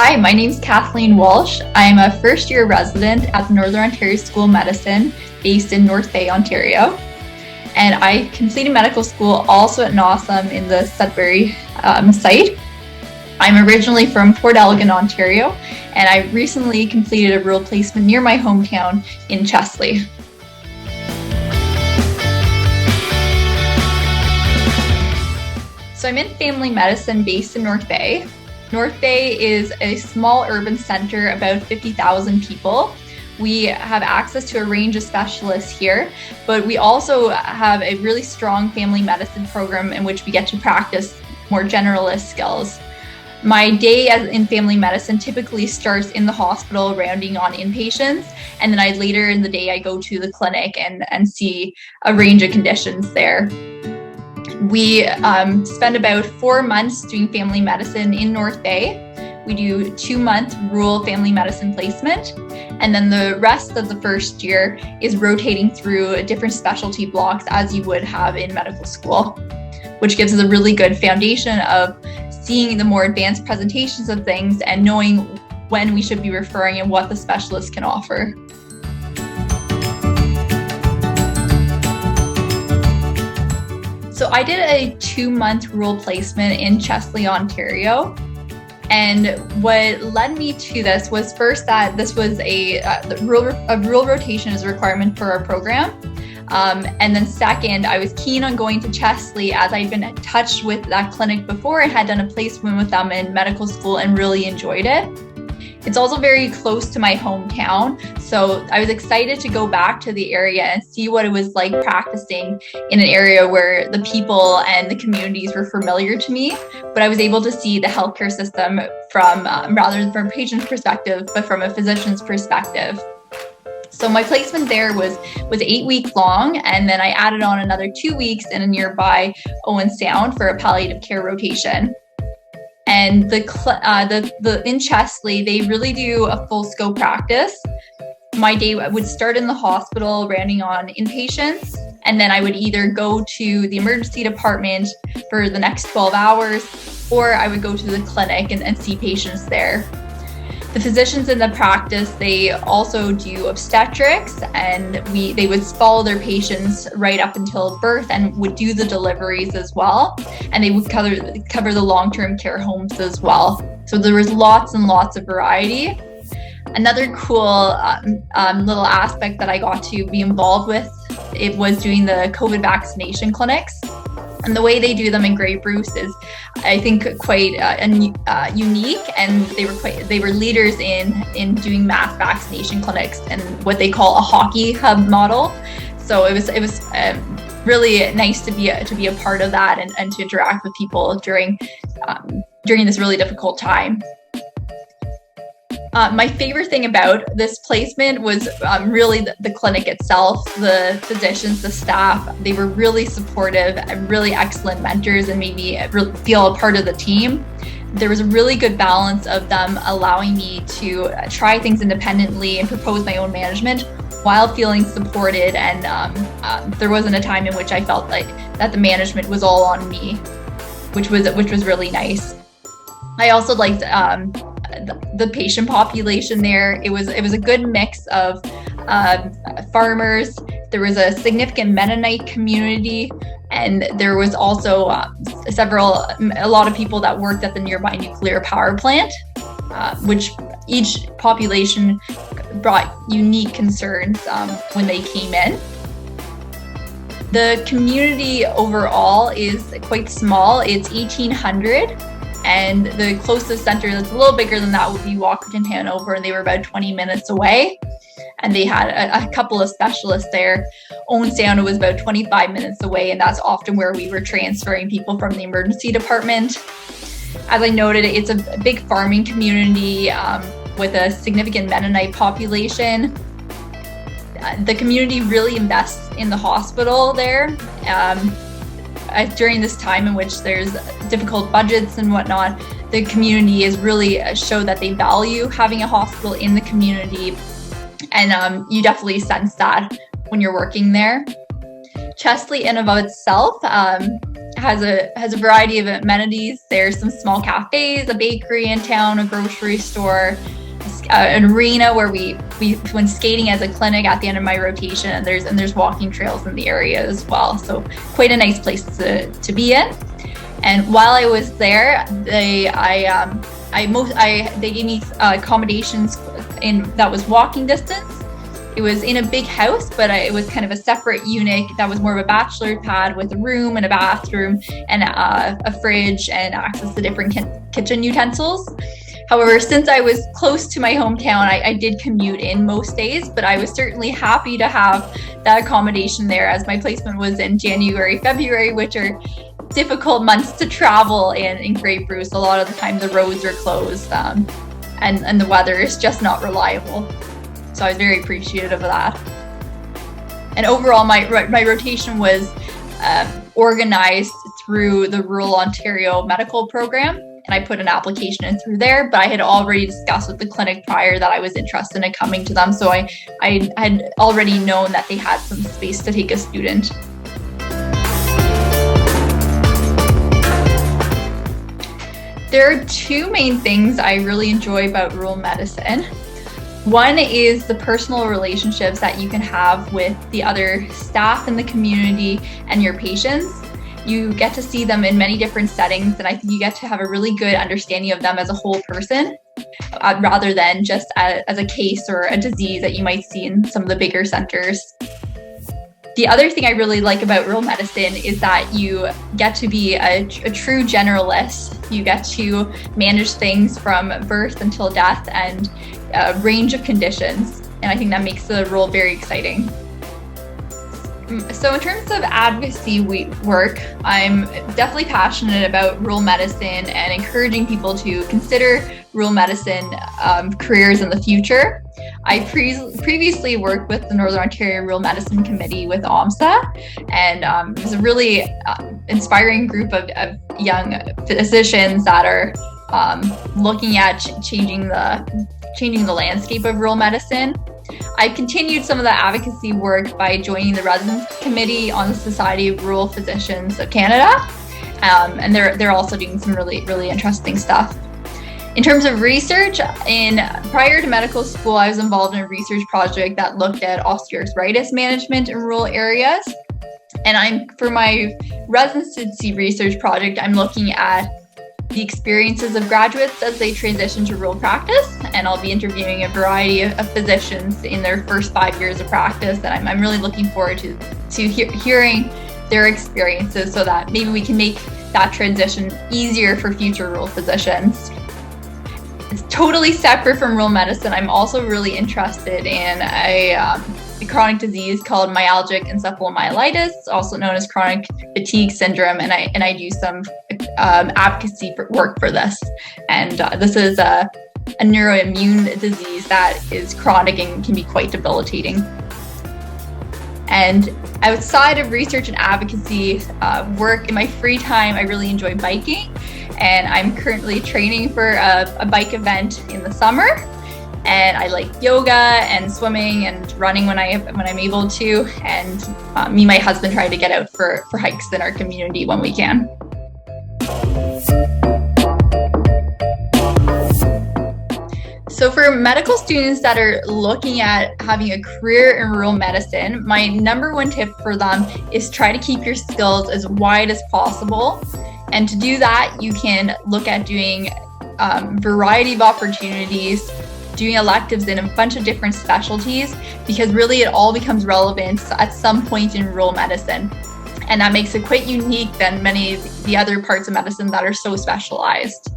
Hi, my name is Kathleen Walsh. I'm a first-year resident at the Northern Ontario School of Medicine based in North Bay, Ontario. And I completed medical school also at NOSM in the Sudbury site. I'm originally from Port Elgin, Ontario, and I recently completed a rural placement near my hometown in Chesley. So I'm in family medicine based in North Bay. North Bay is a small urban center, about 50,000 people. We have access to a range of specialists here, but we also have a really strong family medicine program in which we get to practice more generalist skills. My day in family medicine typically starts in the hospital rounding on inpatients, and then later in the day I go to the clinic and see a range of conditions there. We spend about 4 months doing family medicine in North Bay. We do 2-month rural family medicine placement, and then the rest of the first year is rotating through different specialty blocks as you would have in medical school, which gives us a really good foundation of seeing the more advanced presentations of things and knowing when we should be referring and what the specialist can offer. So I did a 2-month rural placement in Chesley, Ontario. And what led me to this was first that this was a rural rotation is a requirement for our program. And then second, I was keen on going to Chesley as I'd been in touch with that clinic before. I had done a placement with them in medical school and really enjoyed it. It's also very close to my hometown, so I was excited to go back to the area and see what it was like practicing in an area where the people and the communities were familiar to me, but I was able to see the healthcare system from rather than from a patient's perspective, but from a physician's perspective. So my placement there was 8 weeks long, and then I added on another 2 weeks in a nearby OMSA for a palliative care rotation. And in Chesley, they really do a full scope practice. My day would start in the hospital, rounding on inpatients, and then I would either go to the emergency department for the next 12 hours, or I would go to the clinic and see patients there. The physicians in the practice, they also do obstetrics, and they would follow their patients right up until birth and would do the deliveries as well. And they would cover the long-term care homes as well. So there was lots and lots of variety. Another cool little aspect that I got to be involved with, it was doing the COVID vaccination clinics. And the way they do them in Grey Bruce is, I think, quite unique, and they were leaders in doing mass vaccination clinics and what they call a hockey hub model. So it was really nice to be a part of that and to interact with people during this really difficult time. My favorite thing about this placement was really the clinic itself, the physicians, the staff. They were really supportive and really excellent mentors and made me really feel a part of the team. There was a really good balance of them allowing me to try things independently and propose my own management while feeling supported. And there wasn't a time in which I felt like that the management was all on me, which was really nice. I also liked the patient population there. It was a good mix of farmers. There was a significant Mennonite community, and there was also a lot of people that worked at the nearby nuclear power plant, which each population brought unique concerns when they came in. The community overall is quite small. It's 1,800. And the closest center that's a little bigger than that would be Walkerton, Hanover, and they were about 20 minutes away. And they had a couple of specialists there. OMSA was about 25 minutes away, and that's often where we were transferring people from the emergency department. As I noted, it's a big farming community with a significant Mennonite population. The community really invests in the hospital there. During this time in which there's difficult budgets and whatnot, the community is really show that they value having a hospital in the community, and you definitely sense that when you're working there. Chesley in and of itself has a variety of amenities. There's some small cafes, a bakery in town, a grocery store, an arena where we went skating as a clinic at the end of my rotation, and there's walking trails in the area as well. So quite a nice place to be in. And while I was there, they gave me accommodations that was walking distance. It was in a big house, but it was kind of a separate unit that was more of a bachelor pad with a room and a bathroom and a fridge and access to different kitchen utensils. However, since I was close to my hometown, I did commute in most days, but I was certainly happy to have that accommodation there, as my placement was in January, February, which are difficult months to travel in Grey Bruce. A lot of the time the roads are closed and the weather is just not reliable. So I was very appreciative of that. And overall, my rotation was organized through the Rural Ontario Medical Program, and I put an application in through there, but I had already discussed with the clinic prior that I was interested in coming to them, so I had already known that they had some space to take a student. There are two main things I really enjoy about rural medicine. One is the personal relationships that you can have with the other staff in the community and your patients. You get to see them in many different settings, and I think you get to have a really good understanding of them as a whole person, rather than just as a case or a disease that you might see in some of the bigger centers. The other thing I really like about rural medicine is that you get to be a true generalist. You get to manage things from birth until death and a range of conditions. And I think that makes the role very exciting. So in terms of advocacy work, I'm definitely passionate about rural medicine and encouraging people to consider rural medicine careers in the future. I previously worked with the Northern Ontario Rural Medicine Committee with OMSA, and it was a really inspiring group of young physicians that are looking at changing the landscape of rural medicine. I continued some of the advocacy work by joining the Residence Committee on the Society of Rural Physicians of Canada, and they're also doing some really interesting stuff. In terms of research, prior to medical school, I was involved in a research project that looked at osteoarthritis management in rural areas. And for my residency research project, I'm looking at the experiences of graduates as they transition to rural practice, and I'll be interviewing a variety of physicians in their first 5 years of practice, and I'm really looking forward to hearing their experiences so that maybe we can make that transition easier for future rural physicians. It's totally separate from rural medicine. I'm also really interested in a chronic disease called myalgic encephalomyelitis, also known as chronic fatigue syndrome, and I do some advocacy work for this. And this is a neuroimmune disease that is chronic and can be quite debilitating. And outside of research and advocacy work, in my free time, I really enjoy biking. And I'm currently training for a bike event in the summer. And I like yoga and swimming and running when I'm able to. And me and my husband try to get out for hikes in our community when we can. So for medical students that are looking at having a career in rural medicine, my number one tip for them is try to keep your skills as wide as possible. And to do that, you can look at doing a variety of opportunities, doing electives in a bunch of different specialties, because really it all becomes relevant at some point in rural medicine. And that makes it quite unique than many of the other parts of medicine that are so specialized.